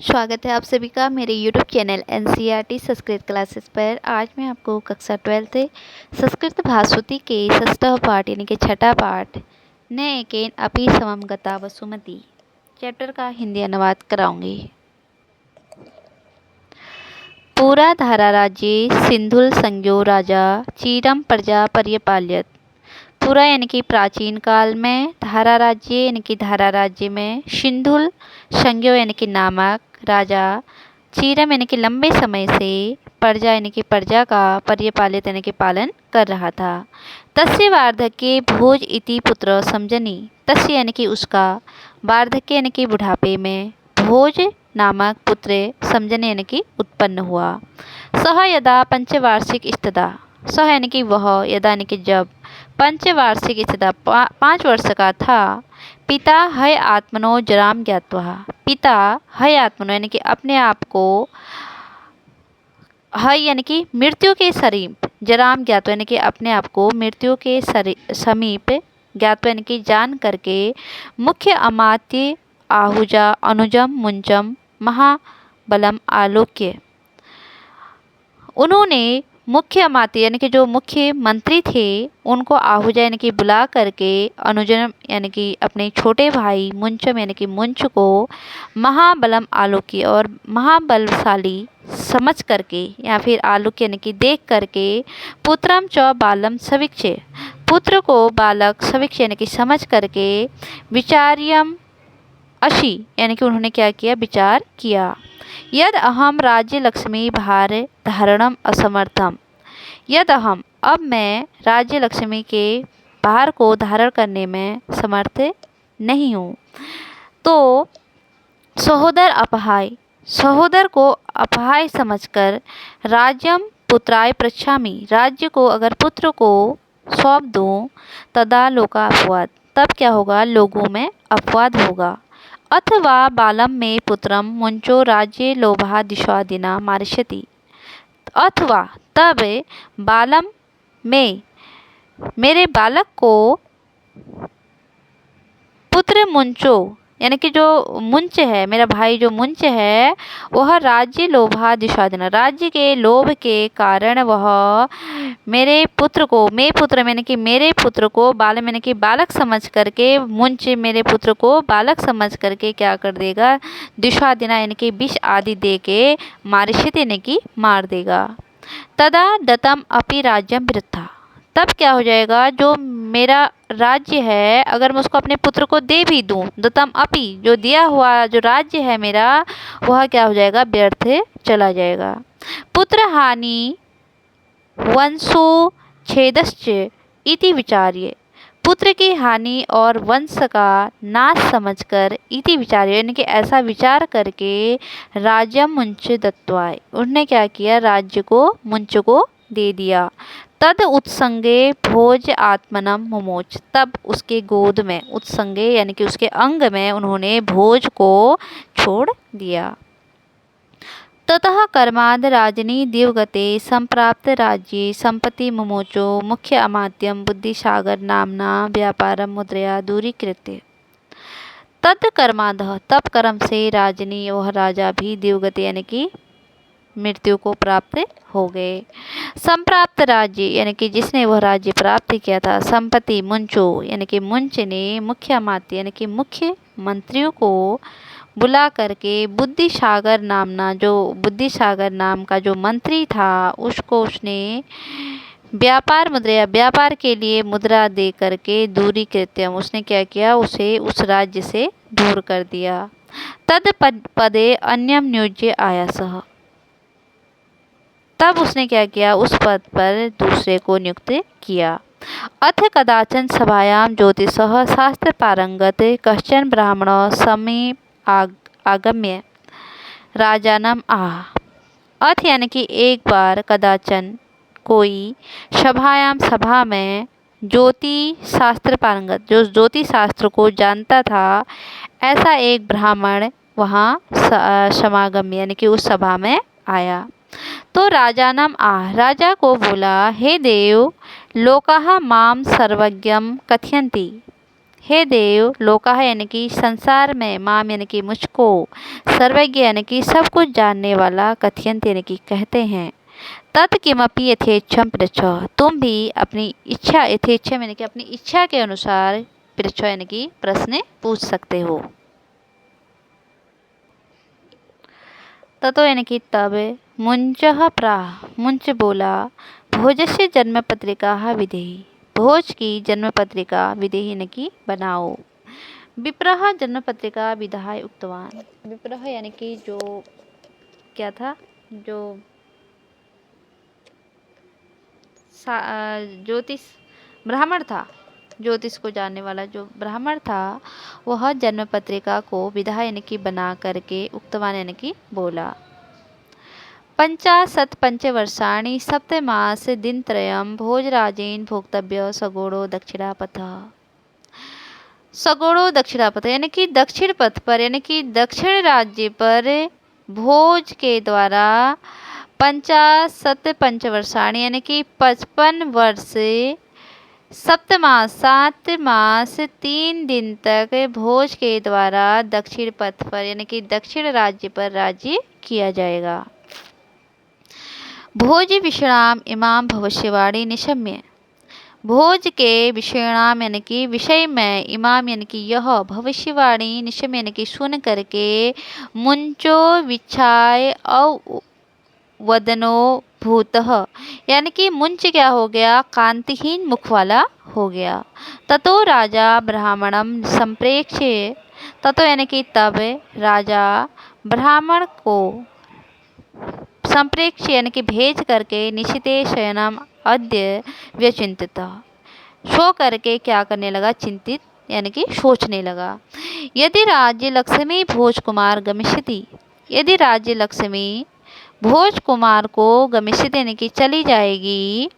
स्वागत है आप सभी का मेरे YouTube channel NCERT Sanskrit classes पर। आज मैं आपको कक्षा 12th संस्कृत भास्वती के षष्ठः पाठ यानी कि छठा पाठ न एकेन अपि समम गता वसुमती चैप्टर का हिंदी अनुवाद कराऊंगी। पूरा धारा राज्ये सिंधुल संज्ञो राजा चीरम प्रजा पर्यपाल्यत। पूरा यानी कि प्राचीन काल में, धारा राज्य यानी कि धारा राज्य में, सिंधुल संज्ञो यानी कि नामक राजा, चीरम यानी कि लंबे समय से, प्रजा यानी कि प्रजा का पर्यपालित यानी कि पालन कर रहा था। तस्य वार्धक्ये भोज इति पुत्र समजनी। तस्य यानी कि उसका, वार्धक्य यानी कि बुढ़ापे में, भोज नामक पुत्र समजने यानी कि उत्पन्न हुआ। सह यदा पंचवार्षिक इस्तदा। सह यानी कि वह, यदा यानी कि जब, पंचवार्षिक इस्तदा 5 वर्ष का था। पिता हय आत्मनो जराम ज्ञात्वा। पिता हय आत्मनो यानी कि अपने आप को, हय यानी कि मृत्यु के समीप, जराम ज्ञात्वा यानी कि अपने आप को मृत्यु के समीप, ज्ञात्वा यानी कि जान करके, मुख्य अमात्य आहुजा अनुजम मुंचम महाबलम आलोक्य। उन्होंने मुख्य अमात्य यानी कि जो मुख्य मंत्री थे उनको आहुजा यानी कि बुला करके, अनुजम यानी कि अपने छोटे भाई, मुंचम यानी कि मुंच को, महाबलम आलोक्य और महाबलशाली समझ करके या फिर आलोक्य यानी कि देख करके, पुत्रम च बालम सवीक्षे, पुत्र को बालक सवीक्ष यानी कि समझ करके, विचार्यम अशी यानी कि उन्होंने क्या किया, विचार किया। यद अहम राज्य लक्ष्मी भार धारणम असमर्थम। यद अहम, अब मैं राज्य लक्ष्मी के भार को धारण करने में समर्थ नहीं हूँ। तो सहोदर अपहाय, सहोदर को अपहाय समझकर, राज्यम पुत्राय पृच्छामि, राज्य को अगर पुत्र को सौंप दूँ, तदा लोका अपवाद, तब क्या होगा, लोगों में अपवाद होगा। अथवा बालम में पुत्रम मुंचो राज्य लोभा दिशादिना मारिष्यति। अथवा तब बालम में, मेरे बालक को, पुत्र मुंचो यानी कि जो मुंच है, मेरा भाई जो मुंच है, वह राज्य लोभा दिशादिना, राज्य के लोभ के कारण वह मेरे पुत्र को, मैं पुत्र यानी कि मेरे पुत्र को, बाल यानी कि बालक समझ करके, मुंच मेरे पुत्र को बालक समझ करके क्या कर देगा, दिशादिना यानी कि विष आदि दे के, मारिष्यति यानी कि मार देगा। तदा दत्तम अपि राज्यम वृथा, तब क्या हो जाएगा, जो मेरा राज्य है अगर मैं उसको अपने पुत्र को दे भी दूं, दत्तम अपि, जो दिया हुआ जो राज्य है मेरा, वह क्या हो जाएगा, व्यर्थ चला जाएगा। पुत्र हानि वंशो छेदश्च इति विचार्य, पुत्र की हानि और वंश का नाश समझकर, इति विचार्य यानी कि ऐसा विचार करके, राज्यम मुंच दत्वाय, उन्होंने क्या किया, राज्य को मुंच को दे दिया। तद उत्संगे भोज आत्मनम मुमोच, तब उसके गोद में, उत्संगे यानी कि उसके अंग में उन्होंने भोज को छोड़ दिया। ततः कर्माद राजनी दिवगते संप्राप्त राज्ये संपत्ति मुमोचो मुख्य अमात्यम बुद्धिसागर नामना व्यापारम मुद्रया दूरीकृत्य। तद कर्माद, तब कर्म से, राजनी वह राजा भी, दिवगते यानी कि मृत्यु को प्राप्त हो गए। संप्राप्त राज्य यानी कि जिसने वह राज्य प्राप्त किया था, संपत्ति मुंचो यानी कि मुंच ने, मुख्य अमात्य यानी कि मुख्य मंत्रियों को बुला करके, बुद्धिसागर नामना, जो बुद्धिसागर नाम का जो मंत्री था, उसको उसने व्यापार मुद्रा, व्यापार के लिए मुद्रा दे करके, दूरी कृत्यम, उसने क्या किया, उसे उस राज्य से दूर कर दिया। तद पदे अन्यम नियोज्य आयासः, तब उसने क्या किया, उस पद पर दूसरे को नियुक्त किया। अथ कदाचन सभायाम ज्योतिषः शास्त्र पारंगत कश्चन ब्राह्मण समीप आगम्य राजानम आह। अथ यानी कि एक बार, कदाचन कोई, सभायाम सभा में, ज्योति शास्त्र पारंगत, जो ज्योतिष शास्त्र को जानता था, ऐसा एक ब्राह्मण वहाँ समागम यानी कि उस सभा में आया। तो राजानम आह, राजा को बोला, हे देव, लोकाः माम सर्वज्ञम कथयन्ति, हे देव, लोका यानी कि संसार में, माम यानी कि मुझको, सर्वज्ञ यानी कि सब कुछ जानने वाला, कथयंत यानी कि कहते हैं, तत्किमपि यथेच्छम पृच्छ, तुम भी अपनी इच्छा, यथेच्छम यानी कि अपनी इच्छा के अनुसार, पृच्छ यानी कि प्रश्न पूछ सकते हो। ततो यानी कि तब, मुंचः प्राह, मुंच बोला, भोजस्य जन्म पत्रिका विधेहि, भोज की जन्म पत्रिका विधेहि यानी कि बनाओ। विप्रह जन्म पत्रिका विधाय उक्तवान, विप्रह यानी कि जो क्या था, जो ज्योतिष ब्राह्मण था, ज्योतिष को जानने वाला जो ब्राह्मण था, वह जन्म पत्रिका को विधा यानी कि बना करके उक्तवान यानी कि बोला। 50 पंचवर्षाणि सप्तमास दिनत्रयं भोजराजेन भोक्तव्य सगोड़ो दक्षिणापथः, सगोड़ो दक्षिणापथ यानी कि दक्षिण पथ पर, यानी कि दक्षिण राज्य पर भोज के द्वारा 50 पंचवर्षाणि यानी कि 55 वर्ष, सप्तमास 7 मास 3 दिन तक भोज के द्वारा दक्षिण पथ पर यानी कि दक्षिण राज्य पर राज्य किया जाएगा। भोज विषणाम इमाम भविष्यवाणी निशम्य, भोज के विषयणाम यानी कि विषय में, इमाम यानी कि यह, भविष्यवाणी निशम यानी कि सुन करके, मुंचो विच्छाय अवदनो भूतः यानी कि मुंच क्या हो गया, कांतिहीन मुख वाला हो गया। ततो राजा ब्राह्मणम संप्रेक्ष्य, ततो यानी कि तब राजा ब्राह्मण को संप्रेक्ष्य यानी कि भेज करके, निशिते शयनम अद्य व्यचिंतित, सो करके क्या करने लगा, चिंतित यानी कि सोचने लगा। यदि राज्य लक्ष्मी भोज कुमार गमिष्यति, यदि राज्य लक्ष्मी भोज कुमार को गमिष्यति यानी कि चली जाएगी,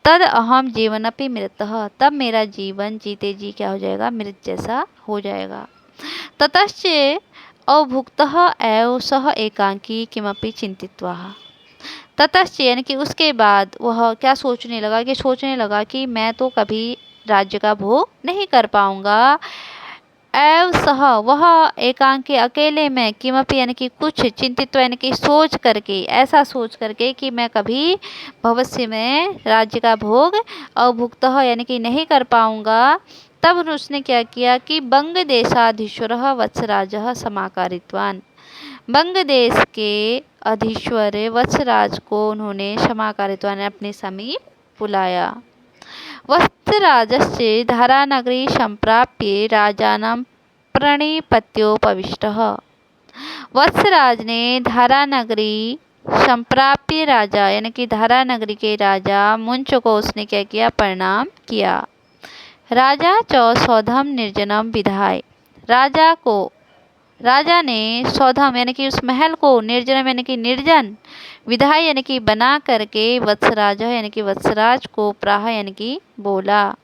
तद अहम जीवन अपि मृतः, तब मेरा जीवन जीते जी क्या हो जाएगा, मृत जैसा हो जाएगा। ततश्च अवभुक्तः एव सह एकांकी किमपि चिंतित्वा, ततश्च यानी कि उसके बाद वह क्या सोचने लगा, कि सोचने लगा कि मैं तो कभी राज्य का भोग नहीं कर पाऊंगा। एव सह वह एकांकी अकेले में, किमपि यानी कि कुछ, चिंतित यानी कि सोच करके, ऐसा सोच करके कि मैं कभी भविष्य में राज्य का भोग अवभुक्त यानी कि नहीं कर पाऊंगा। तब उसने क्या किया कि बंग देशाधीश्वर वत्सराज समाकारित्वान, बंग देश के अधीश्वर वत्सराज को उन्होंने समाकारित्वान अपने समीप बुलाया। वत्सराजस्य धारानगरी संप्राप्य राजानं प्रणिपत्योपविष्टः, वत्सराज ने धारानगरी संप्राप्य राजा यानी कि धारानगरी के राजा मुंच को उसने क्या किया, प्रणाम किया। राजा च सौधम निर्जनम विधाय, राजा को, राजा ने सौधम यानी कि उस महल को, निर्जनम यानी कि निर्जन, विधाय यानी कि बना करके, वत्सराज यानी कि वत्सराज को, प्राह यानी कि बोला।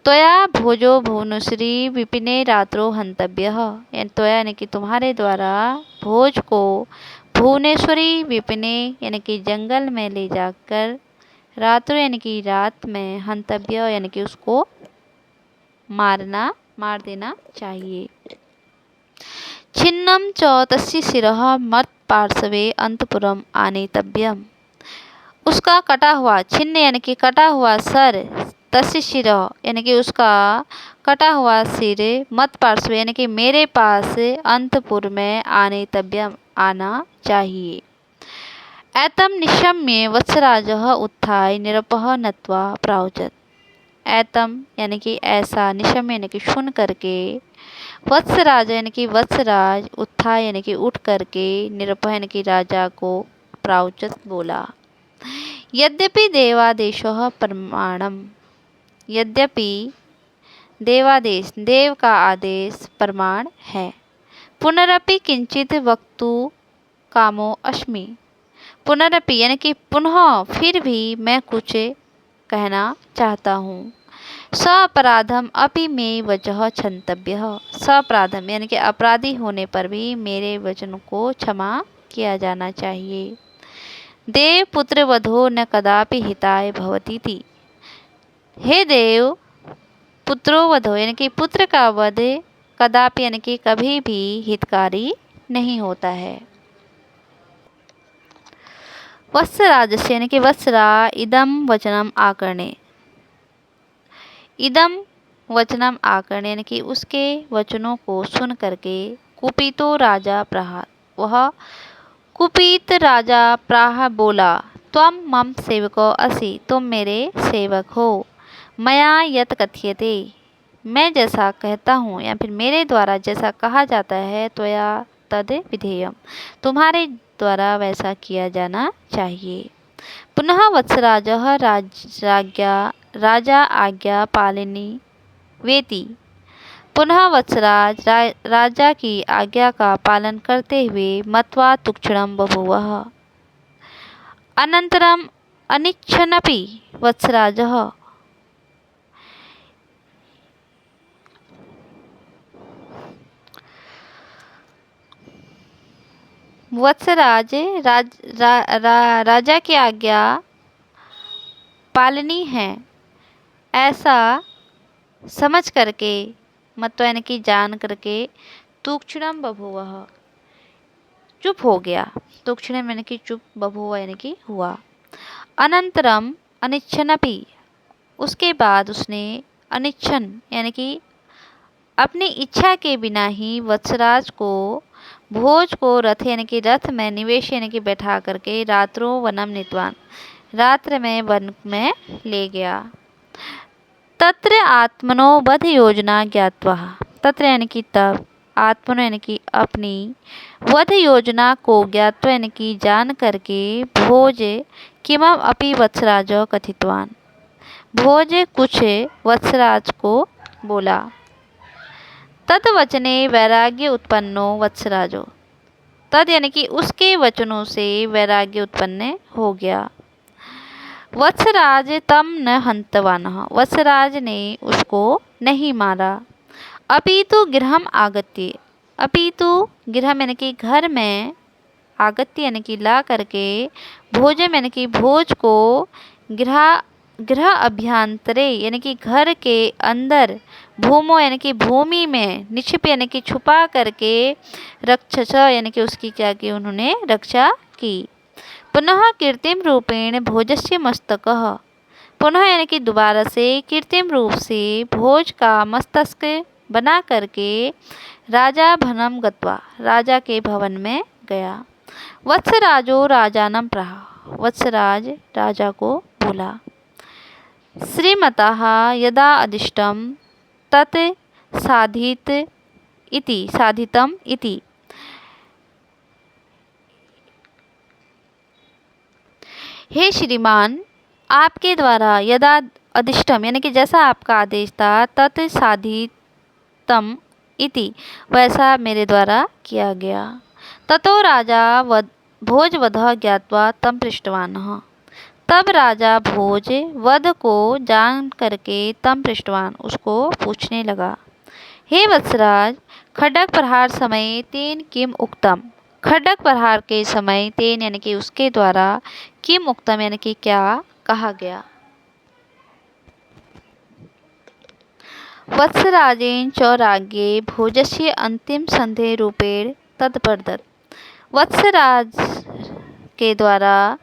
त्वया भोजो भुवनेश्वरी विपिने रात्रो हंतव्यः, त्वया यानी कि तुम्हारे द्वारा भोज को भुवनेश्वरी विपिने यानी कि जंगल में ले जाकर, रात्रो यानी कि रात में, हंतव्य यानी कि उसको मार देना चाहिए। छिन्नम च तस्य शिरः मत् पार्श्वे अंतपुरम आनेतव्यम, उसका कटा हुआ, छिन्न यानी कि कटा हुआ सर, तस्य शिर यानी कि उसका कटा हुआ सिर, मत पार्श्व यानी कि मेरे पास, अंतपुर में, आनेतव्यम आना चाहिए। एतम निशम्य वत्सराजः उत्थाय निरपः नत्वा प्रावचत, एतम यानी कि ऐसा, निशम्य यानी कि सुन करके, वत्सराज यानी कि वत्सराज, उत्थाय यानी कि उठ करके, निरपः यानी कि राजा को, प्रावचत बोला। यद्यपि देवादेशः प्रमाणम, यद्यपि देवादेश, देव का आदेश प्रमाण है। पुनरपि किंचित वक्तु कामो अस्मि, पुनरपि यानी कि पुनः, फिर भी मैं कुछ कहना चाहता हूँ। सअपराधम अपि मे वचः क्षंतव्यः, सअपराधम यानी कि अपराधी होने पर भी मेरे वचन को क्षमा किया जाना चाहिए। देव पुत्र वधो न कदापि हिताय भवतीति, हे देव पुत्रोवधो यानी कि पुत्र का वध कदापि यानी कि कभी भी हितकारी नहीं होता है। वत्सराजस्य यानी कि वत्सरा इदम वचनम आकर्णे, इदम वचनम आकर्णे यानी कि उसके वचनों को सुन करके कुपितो राजा प्रहा, वह कुपित राजा प्राह बोला, त्वम मम सेवको असि, तुम मेरे सेवक हो। मया यत कथ्यते, मैं जैसा कहता हूँ या फिर मेरे द्वारा जैसा कहा जाता है, त्वया तद विधेयम, तुम्हारे द्वारा वैसा किया जाना चाहिए। पुनः वत्सराजः राजा आज्ञा पालिनी वेति, पुनः वत्सराज राजा की आज्ञा का पालन करते हुए मत्वा तुक्षणम बभूवः, अनंतरम अनिच्छन्नपि वत्सराजः, वत्सराज राजा की आज्ञा पालनी है ऐसा समझ करके, मतलब यानी कि जान करके, तुक्षणम बभूवः, चुप हो गया। तुक्षणम यानी कि चुप, बभूव यानी कि हुआ। अनंतरम अनिच्छन्नपि, उसके बाद उसने अनिच्छन यानी कि अपनी इच्छा के बिना ही वत्सराज को भोज को रथ यानी कि रथ में निवेश यानी कि बैठा करके रात्रो वनम नीतवान, रात्र में वन में ले गया। तत्र आत्मनो वध योजना ज्ञात्वा, तत्र यानी कि तब, आत्मनो यानी कि अपनी, वध योजना को ज्ञात्वा यानी कि जान करके, भोज किमम अपि वत्सराज कथितवान, भोज कुछ वत्सराज को बोला। तद वचने वैराग्य उत्पन्नो वत्सराजो, तद यानी कि उसके वचनों से वैराग्य उत्पन्न हो गया। वत्सराज तम न हंतवानः, वत्सराज ने उसको नहीं मारा। अपितु गृहम आगत्य, अपितु गृह यानी कि घर में, आगत्य यानी कि ला करके, भोजन यानी कि भोज को, गृह अभ्यंतरे यानी कि घर के अंदर, भूमो यानी कि भूमि में, निक्षिप यानी कि छुपा करके, रक्षस यानी कि उसकी क्या की, उन्होंने रक्षा की। पुनः कृत्रिम रूपेण भोजस्य मस्तकः, पुनः यानी कि दोबारा से कृत्रिम रूप से भोज का मस्तक बना करके राजा भवनम गत्वा, राजा के भवन में गया। वत्सराजो राजानम प्राह, वत्सराज राजा को बोला, श्रीमतः यदा अदिष्टम तत् साधितम इति, हे श्रीमान, आपके द्वारा यदा अधिष्टम यानी कि जैसा आपका आदेश था, तत् साधितम इति, वैसा मेरे द्वारा किया गया। ततो राजा भोजवधः ज्ञात्वा तम पृष्टवानः, तब राजा भोज वध को जान करके तम पृष्टवान, उसको पूछने लगा। हे वत्सराज, खड्ग प्रहार समय तेन किम उक्तम, खड्ग प्रहार के समय तेन यानी कि उसके द्वारा, किम उक्तम यानी कि क्या कहा गया। वत्सराजेन च राज्ञे भोजस्य अंतिम संधे रूपेण तत्प्रदत्त, वत्सराज के द्वारा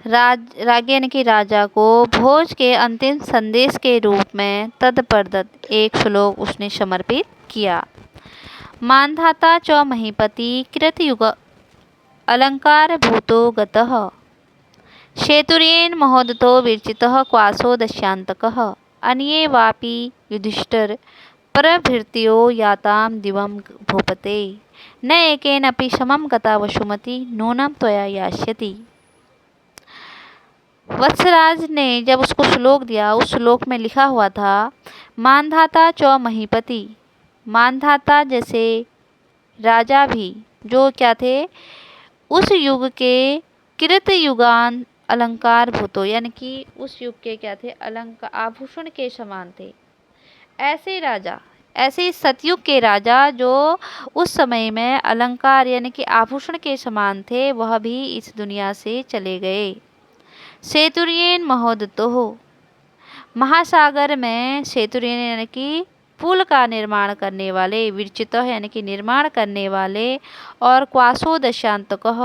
राज्ञ यानी कि राजा को भोज के अंतिम संदेश के रूप में तत्प्रदत्त एक श्लोक उसने समर्पित किया। मानधाता च महीपति कृतयुग अलंकार भूतो गतः, शेतुर्येन महोदतो विरचितः क्वासो दस्यांतकः, अन्ये वापि युधिष्ठिर प्रभृतयो याताम दिवं भूपते, न एकेन अपि समं गता वसुमती नूनं त्वया यास्यति। वत्सराज ने जब उसको श्लोक दिया, उस श्लोक में लिखा हुआ था, मानधाता च महीपति, मानधाता जैसे राजा भी, जो क्या थे, उस युग के कृत युगान अलंकार भूतो यानी कि उस युग के क्या थे, अलंकार आभूषण के समान थे। ऐसे राजा, ऐसे सतयुग के राजा जो उस समय में अलंकार यानी कि आभूषण के समान थे, वह भी इस दुनिया से चले गए। शेतुर्येन महोदतो, महासागर में सेतु यानी कि पुल का निर्माण करने वाले, विरचित यानी कि निर्माण करने वाले, और क्वासो दशांतकः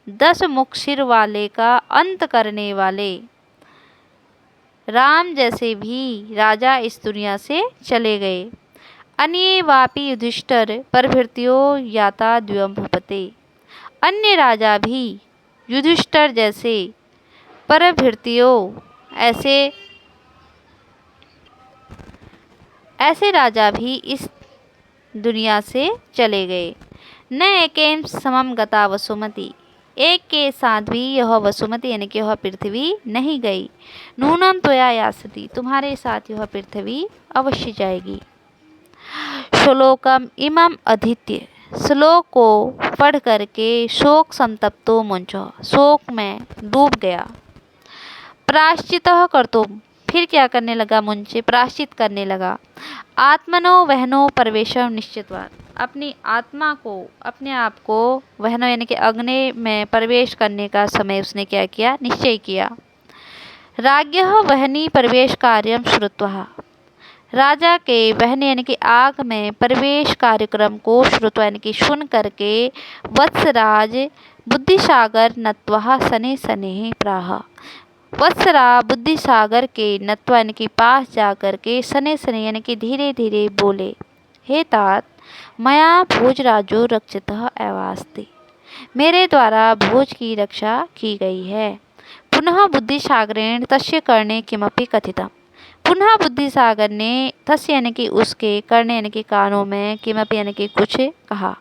10 मुख सिर वाले का अंत करने वाले राम जैसे भी राजा इस दुनिया से चले गए। अन्ये वापि युधिष्ठिर प्रभृत्यो याता द्व्यम भूपते। अन्य राजा भी युधिष्ठिर जैसे प्रभृत्यो ऐसे राजा भी इस दुनिया से चले गए। न एकेन समम गता वसुमती, एक के साथ भी यह वसुमती यानी कि यह पृथ्वी नहीं गई। नूनम त्वया यास्यति, तुम्हारे साथ यह पृथ्वी अवश्य जाएगी। श्लोकम इमम अधीत्य, श्लोक को पढ़ करके शोक संतप्तो मुंचो, शोक में डूब गया। प्रायश्चितः कर्तुम, फिर क्या करने लगा, मुंचे प्रायश्चित करने लगा। आत्मनो वहनो प्रवेशम निश्चितवाद, अपनी आत्मा को, अपने आप को वहनो यानी कि अग्नि में प्रवेश करने का समय उसने क्या किया, निश्चय किया। राज्ञः वहनी प्रवेश कार्यम श्रुत्वा, राजा के वहनी यानी कि आग में प्रवेश कार्यक्रम को श्रुत्वा यानी कि सुन करके वत्सराज बुद्धिसागर नत्वा सने सने प्राह, वत्सरा बुद्धिसागर के नत्वा यानी कि पास जा कर के सने सने यानी कि धीरे धीरे बोले, हे तात मया भोजराजो रक्षितः एवास्ति, मेरे द्वारा भोज की रक्षा की गई है। पुनः बुद्धिसागरेण तस्य कर्णे किमपि कथितम्, पुनः बुद्धिसागर ने तस्य यानी कि उसके कर्णे यानी कि कानों में किमपि यानी कि कुछ कहा।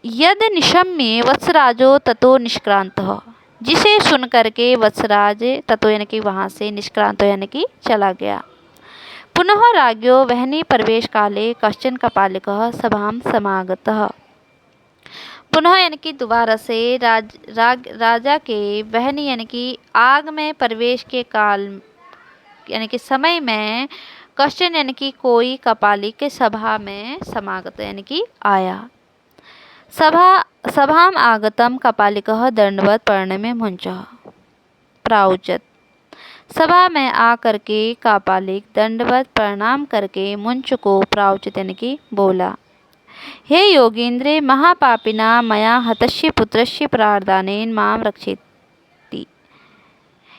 यद निशम्य वत्सराजो ततो निष्क्रांतः, जिसे सुन करके वत्सराज ततो यानी कि वहाँ से निष्क्रांत यानी कि चला गया। पुनः राज्ञो वहनी प्रवेश काले कश्चन कपालिकः सभाम समागतः, पुनः यानी कि दोबारा से राजा के वहनी यानी कि आग में प्रवेश के काल यानी कि समय में कश्चन यानी कि कोई कपालिक सभा में समागत यानी कि आया। सभाम आगतम कपालिकः दंडवत प्रणम्य मुंचः प्राउचत, सभा में आकर के कपालिक दंडवत प्रणाम करके मुंच को प्राउचित यानी कि बोला। हे योगींद्र, महापापिना मया हतस्य पुत्रस्य प्रार्थनेन माम रक्षेति,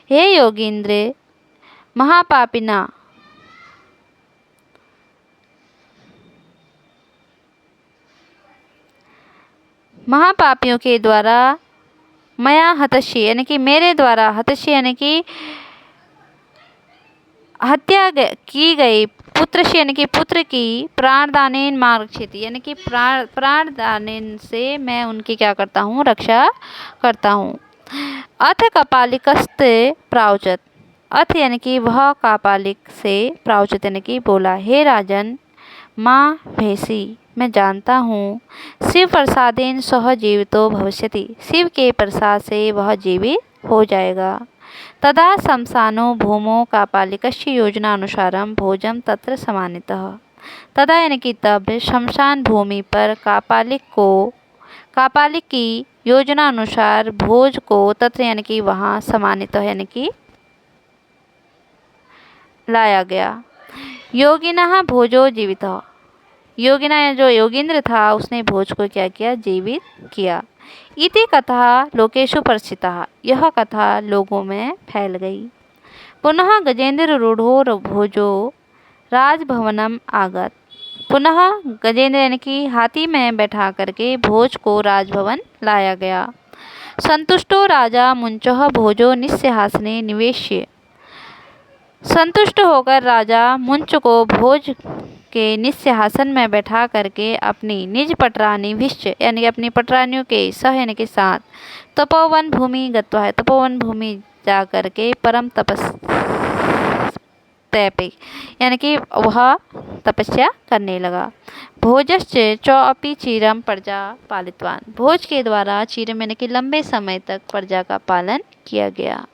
हे योगींद्र महापापियों के द्वारा मया हतस्य यानी कि मेरे द्वारा, हतस्य यानी कि हत्या की गई, पुत्र से यानी कि पुत्र की प्राणदानेन मां रक्षेति यानी कि प्राणदानेन से मैं उनकी क्या करता हूँ, रक्षा करता हूँ। अथ कपालिकस्ते प्रावचत, अथ यानी कि वह कापालिक से प्रावचत यानी कि बोला, हे राजन माँ भैंसी, मैं जानता हूँ शिव प्रसादेन सह जीवितो भविष्यति, शिव के प्रसाद से वह जीवित हो जाएगा। तदा शमशानो भूमो कापालिकस्य योजना अनुसारम भोजम तत्र समानितः, तदा यानी कि तब शमशान भूमि पर कापालिक की योजना अनुसार भोज को तत्र यानी कि वहाँ समानित यानी कि लाया गया। योगिनः भोजो जीवितः, योगिना जो योगींद्र था उसने भोज को क्या किया, जीवित किया। इति कथा लोकेशु प्रसिद्धा, यह कथा लोगों में फैल गई। पुनः गजेंद्र रूढ़ो भोजो राजभवनम आगत, पुनः गजेंद्र यानी कि हाथी में बैठा करके भोज को राजभवन लाया गया। संतुष्टो राजा मुंचः भोजो निस्सिंहासने निवेश्य, संतुष्ट होकर राजा मुंच को भोज के निस्सिंहासन में बैठा करके अपनी निज पटरानी भिष्ट यानी कि अपनी पटरानियों के सह यानी के साथ तपोवन भूमि गत्वा है, तपोवन भूमि जा करके परम तपस्या यानी कि वह तपस्या करने लगा। भोजश्च चौअपि चिरम प्रजा पालितवान, भोज के द्वारा चिरम यानी कि लंबे समय तक प्रजा का पालन किया गया।